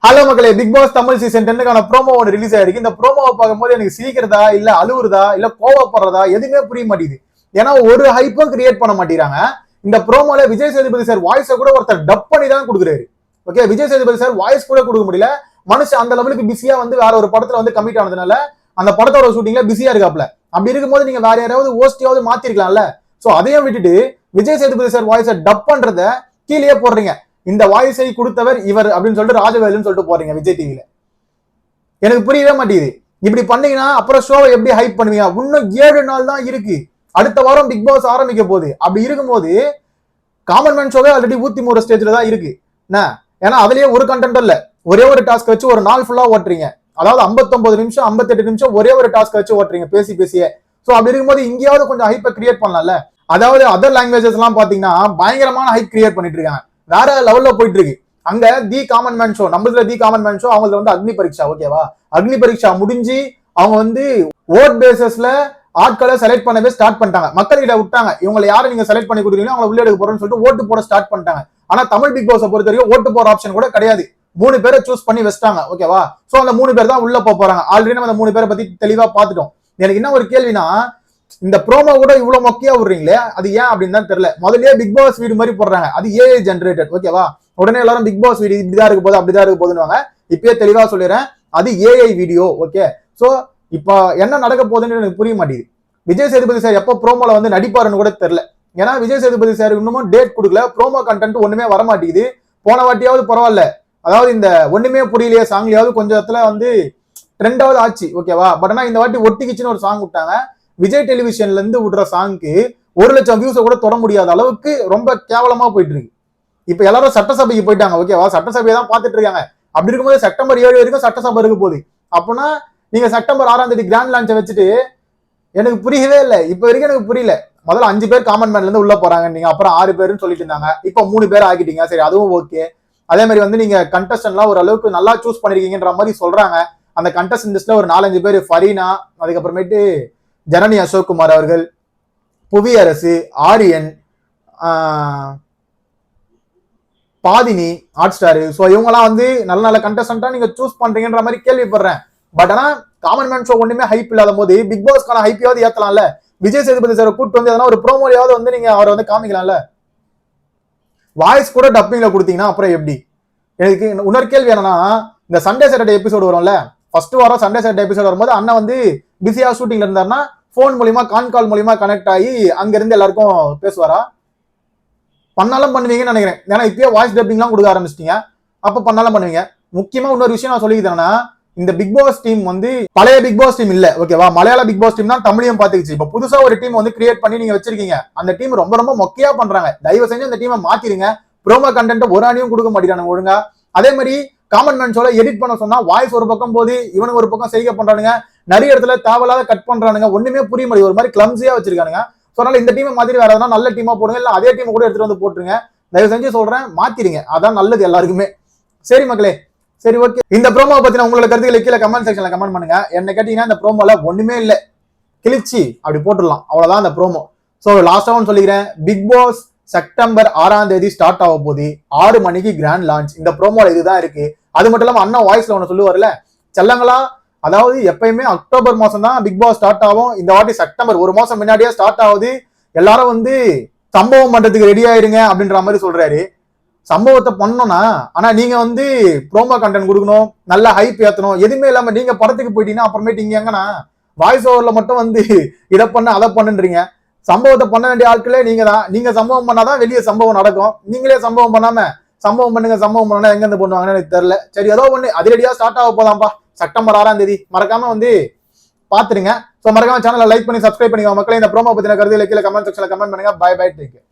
Hello மக்களே, big boss Tamil season 10க்கான promo ஒன்று ரிலீஸ் ஆயிருக்கு. இந்த ப்ரோமோவை பார்க்கும்போது எனக்கு சிரிக்கிறதா இல்ல அழுவுறதா இல்ல கோவப்படுறதா எதுவுமே புரிய மாட்டேங்குது. ஏன்னா ஒரு ஹைப்பும் கிரியேட் பண்ண மாட்டேங்கிறாங்க. இந்த ப்ரோமோல விஜய் சேதுபதி சார் வாய்ஸை கூட ஒருத்தர் டப் பண்ணி தான் கொடுக்குறாரு. Okay, Vijay Sethupathi sir voice கூட கொடுக்க முடியல. மனுஷன் அந்த லெவலுக்கு பிஸியா வந்து வேற ஒரு படத்துல வந்து கமிட் ஆனதுனால அந்த படத்தோட ஷூட்டிங்ல பிஸியா இருக்காப்ல. அப்படி இருக்கும்போது நீங்க வேற யாராவது ஓஸ்டியாவது மாத்திருக்கலாம்ல. சோ அதையும் விட்டுட்டு விஜய் சேதுபதி சார் வாய்ஸை டப் பண்றத கீழே போடுறீங்க. இந்த வாய்ஸை கொடுத்தவர் இவர் அப்படின்னு சொல்லிட்டு ராஜவேலுன்னு சொல்லிட்டு போறீங்க விஜய் டிவில. எனக்கு புரியவே மாட்டேங்குது. இப்படி பண்ணீங்கன்னா அப்புறம் ஷோவை எப்படி ஹைப் பண்ணுவீங்க? இன்னும் 7 நாள் தான் இருக்கு. அடுத்த வாரம் பிக் பாஸ் ஆரம்பிக்க போகுது. அப்படி இருக்கும்போது காமன் மேன் ஷோவே ஆல்ரெடி 103 ஸ்டேஜ்ல தான் இருக்கு. ஏன்னா அதுலயே ஒரு கண்டென்ட் இல்ல, ஒரே ஒரு டாஸ்க் வச்சு ஒரு நாள் ஃபுல்லா ஓட்டுறீங்க. அதாவது 59 நிமிஷம் 58 நிமிஷம் ஒரே ஒரு டாஸ்க் வச்சு ஓட்டுறீங்க பேசியே. சோ அப்படி இருக்கும்போது இங்கேயாவது கொஞ்சம் ஹைப்பை கிரியேட் பண்ணலாம்ல. அதாவது அதர் லாங்குவேஜஸ் எல்லாம் பாத்தீங்கன்னா பயங்கரமான ஹைப் கிரியேட் பண்ணிட்டு இருக்காங்க. வேற லெவல்ல போயிட்டு இருக்கு. அங்க தி காமன் மேன் ஷோ, நம்மள தி காமன் மேன் ஷோ, அவங்களுக்கு வந்து அக்னி பரீட்சா. ஓகேவா, அக்னி பரீட்சா முடிஞ்சு அவங்க வந்து ஓட் பேசஸ்ல ஆட்களை செலக்ட் பண்ணவே ஸ்டார்ட் பண்ணிட்டாங்க. மக்கள் கிட்ட விட்டாங்க, இவங்களை யாரை நீங்க செலக்ட் பண்ணி கொடுக்குறீங்களோ அவங்களை உள்ள எடுக்க போறோம்னு சொல்லிட்டு ஓட்டு போட ஸ்டார்ட் பண்ணிட்டாங்க. ஆனா தமிழ் பிக் பாஸை பொறுத்த வரைக்கும் ஓட்டு போற ஆப்ஷன் கூட கிடையாது. 3 பேரை சூஸ் பண்ணி வச்சிட்டாங்க. ஓகேவா, சோ அந்த 3 பேர் தான் உள்ள போறாங்க. ஆல்ரெடி நம்ம அந்த 3 பேரை பத்தி தெளிவா பாத்துட்டோம். எனக்கு என்ன ஒரு கேள்வினா, இந்த ப்ரோமோ கூட இவ்வளவு மொக்கையா விடுறீங்களே, அது ஏன் அப்படின்னு தான் தெரியல. முதல்லயே பிக் பாஸ் வீடு மாதிரி போடுறாங்க, அது ஏஐ ஜென்ரேட்டட். ஓகேவா, உடனே எல்லாரும் பிக் பாஸ் வீடியோ இப்படிதான் இருக்க போது அப்படிதான் இருக்க போதுன்னு இப்பயே தெளிவா சொல்லிடுறேன், அது ஏஐ வீடியோ. ஓகே, சோ இப்ப என்ன நடக்க போகுதுன்னு எனக்கு புரிய மாட்டேங்குது. விஜய் சேதுபதி சார் எப்போ ப்ரோமோல வந்து நடிப்பாருன்னு கூட தெரியல. ஏன்னா விஜய் சேதுபதி சார் இன்னமும் டேட் கொடுக்கல, ப்ரோமோ கண்டென்ட் ஒண்ணுமே வர மாட்டேங்குது. போன வாட்டியாவது பரவாயில்ல, அதாவது இந்த ஒண்ணுமே புரியலையே சாங்லயாவது கொஞ்சம் இடத்துல வந்து ட்ரெண்டாவது ஆச்சு. ஓகேவா, பட் ஆனா இந்த வாட்டி ஒட்டிக்கிச்சுன்னு ஒரு சாங் விட்டாங்க. விஜய் டெலிவிஷன்ல இருந்து விடுற சாங்க்கு 1 லட்சம் வியூஸை கூட தொட முடியாத அளவுக்கு ரொம்ப கேவலமா போயிட்டு இருக்கு. இப்ப எல்லாரும் சட்டசபைக்கு போயிட்டாங்க. ஓகேவா, சட்டசபையை தான் பாத்துட்டு இருக்காங்க. அப்படி இருக்கும்போது செப்டம்பர் 7 வரைக்கும் சட்டசபை இருக்க போகுது. அப்படின்னா நீங்க செப்டம்பர் 6ஆம் தேதி கிராண்ட் லான்ச்சை வச்சுட்டு எனக்கு புரியவே இல்லை. இப்ப வரைக்கும் எனக்கு புரியல. முதல்ல 5 பேர் காமன் மேன்ல இருந்து உள்ள போறாங்க நீங்க, அப்புறம் 6 பேருன்னு சொல்லிட்டு இருந்தாங்க. இப்ப 3 பேர் ஆகிட்டீங்க. சரி, அதுவும் ஓகே. அதே மாதிரி வந்து நீங்க கண்டஸ்டன்ட்லாம் ஒரு அளவுக்கு நல்லா சூஸ் பண்ணிருக்கீங்கன்ற மாதிரி சொல்றாங்க. அந்த கண்டஸ்டன்ட் லிஸ்ட்ல ஒரு 4-5 பேர், ஃபரீனா, அதுக்கப்புறமேட்டு ஜனனி அசோக்குமார் அவர்கள், புவி அரசு, ஆரியன், பாதினி, ஹாட் ஸ்டார். ஸோ இவங்கெல்லாம் வந்து நல்ல நல்ல கண்டஸ்டன்டா நீங்க சூஸ் பண்றீங்கன்ற மாதிரி கேள்விப்படுறேன். பட் ஆனா காமன் மேன் ஷோ ஒண்ணுமே ஹைப் இல்லாத போது பிக் பாஸ்க்கான ஹைப்பையாவது ஏத்தலாம்ல. விஜய் சேதுபதி சார் கூட்டு வந்து எதனா ஒரு ப்ரோமோலையாவது வந்து நீங்க அவரை வந்து காமிக்கலாம்ல. வாய்ஸ் கூட டப்பிங்ல கொடுத்தீங்கன்னா அப்புறம் எப்படி? எனக்கு இன்னொரு கேள்வி என்னன்னா, இந்த சண்டே சாட்டர்டே எபிசோடு வரும்ல, ஃபர்ஸ்ட் வாரம் சண்டே சாட்டர்டே எபிசோடு வரும்போது அண்ணன் வந்து பிஸியா ஷூட்டிங்ல இருந்தாருன்னா போன் மூலியமா கால் மூலியமா கனெக்ட் ஆகி அங்க இருந்து எல்லாருக்கும் பேசுவாரா? பண்ணாலும் பண்ணுவீங்கன்னு நினைக்கிறேன். ஏன்னா இப்பயே வாய்ஸ் டப்பிங்லாம் கொடுக்க ஆரம்பிச்சிட்டீங்க, அப்ப பண்ணாலும் பண்ணுவீங்க. முக்கியமா இன்னொரு விஷயம் நான் சொல்லிக்கிறேன்னா, இந்த பிக் பாஸ் டீம் வந்து பழைய பிக் பாஸ் டீம் இல்ல. ஓகேவா, மலையாள பிக் பாஸ் டீம் தான் தமிழையும் பாத்துக்கிச்சு. இப்ப புதுசா ஒரு டீம் வந்து கிரியேட் பண்ணி நீங்க வச்சிருக்கீங்க. அந்த டீம் ரொம்ப ரொம்ப மொக்கையா பண்றாங்க. தயவு செஞ்சு அந்த டீமை மாத்திருங்க. ப்ரோமோ கண்டென்ட் ஒரு அணியும் கொடுக்க மாட்டேங்கிறாங்க ஒழுங்கா. அதே மாதிரி காமன் மேன் ஷோல எடிட் பண்ண சொன்னா வாய்ஸ் ஒரு பக்கம் போது, இவனுக்கு ஒரு பக்கம் செய்கை பண்றானுங்க. நிறைய இடத்துல தேவையில்லாத கட் பண்றானுங்க. ஒண்ணுமே புரிய முடியும், ஒரு மாதிரி கிளம்ஸியா வச்சிருக்கானுங்க. ஸோ அதனால இந்த டீமை மாதிரி வேற எதனா நல்ல டீமா போடுங்க, இல்ல அதே டீமை கூட எடுத்துட்டு வந்து போட்டுருங்க. தயவு செஞ்சு சொல்றேன், மாத்திருங்க. அதான் நல்லது எல்லாருக்குமே. சரி மக்களே, சரி ஓகே. இந்த ப்ரோமோ பத்தின உங்களோட கருத்துக்களை கீழே கமெண்ட் செக்ஷன்ல கமெண்ட் பண்ணுங்க. என்ன கேட்டீங்கன்னா இந்த ப்ரோமோல ஒண்ணுமே இல்லை, கிழிச்சி அப்படி போட்டுடலாம், அவ்வளவுதான் அந்த ப்ரோமோ. ஸோ லாஸ்டாவும் சொல்லிக்கிறேன், பிக் பாஸ் செப்டம்பர் 6ஆம் தேதி ஸ்டார்ட் ஆக போகுது. 6 மணிக்கு கிராண்ட் லான்ச். இந்த ப்ரோமோல இதுதான் இருக்கு. அது மட்டும் இல்லாம அண்ணா வாய்ஸ்ல ஒண்ணு சொல்லுவார்ல, செல்லங்களா, அதாவது எப்பயுமே அக்டோபர் மாசம் தான் பிக் பாஸ் ஸ்டார்ட் ஆகும். இந்த வாட்டி செப்டம்பர் 1 மாசம் முன்னாடியே ஸ்டார்ட் ஆகுது. எல்லாரும் வந்து சம்பவம் பண்றதுக்கு ரெடி ஆயிருங்க அப்படின்ற மாதிரி சொல்றாரு. சம்பவத்தை பண்ணணும்னா, ஆனா நீங்க வந்து ப்ரோமோ கண்டென்ட் கொடுக்கணும், நல்ல ஹைப் ஏத்தணும். எதுவுமே இல்லாம நீங்க படத்துக்கு போயிட்டீங்கன்னா அப்புறமேட்டு இங்க எங்கன்னா வாய்ஸ் ஓவர்ல மட்டும் வந்து இதை பண்ண அதை பண்ணுன்றீங்க. சம்பவத்தை பண்ண வேண்டிய ஆட்களே நீங்க தான். நீங்க சம்பவம் பண்ணாதான் வெளியே சம்பவம் நடக்கும். நீங்களே சம்பவம் பண்ணாம சம்பவம் பண்ணுங்க சம்பவம் பண்ணா எங்க இருந்து பண்ணுவாங்கன்னு எனக்கு தெரியல. சரி, ஏதோ ஒண்ணு அதிரடியா ஸ்டார்ட் ஆக போதாம்பா செப்டம்பர் 6ஆம் தேதி. மறக்காம வந்து பாத்துருங்க. சோ மறக்காம சேனலை லைக் பண்ணி சப்ஸ்கிரைப் பண்ணிக்கோங்க மக்களே. இந்த ப்ரோமோ பத்தின கருத்துக்களை கீழே கமெண்ட் செக்ஷன்ல கமெண்ட் பண்ணுங்க. Bye bye, take care.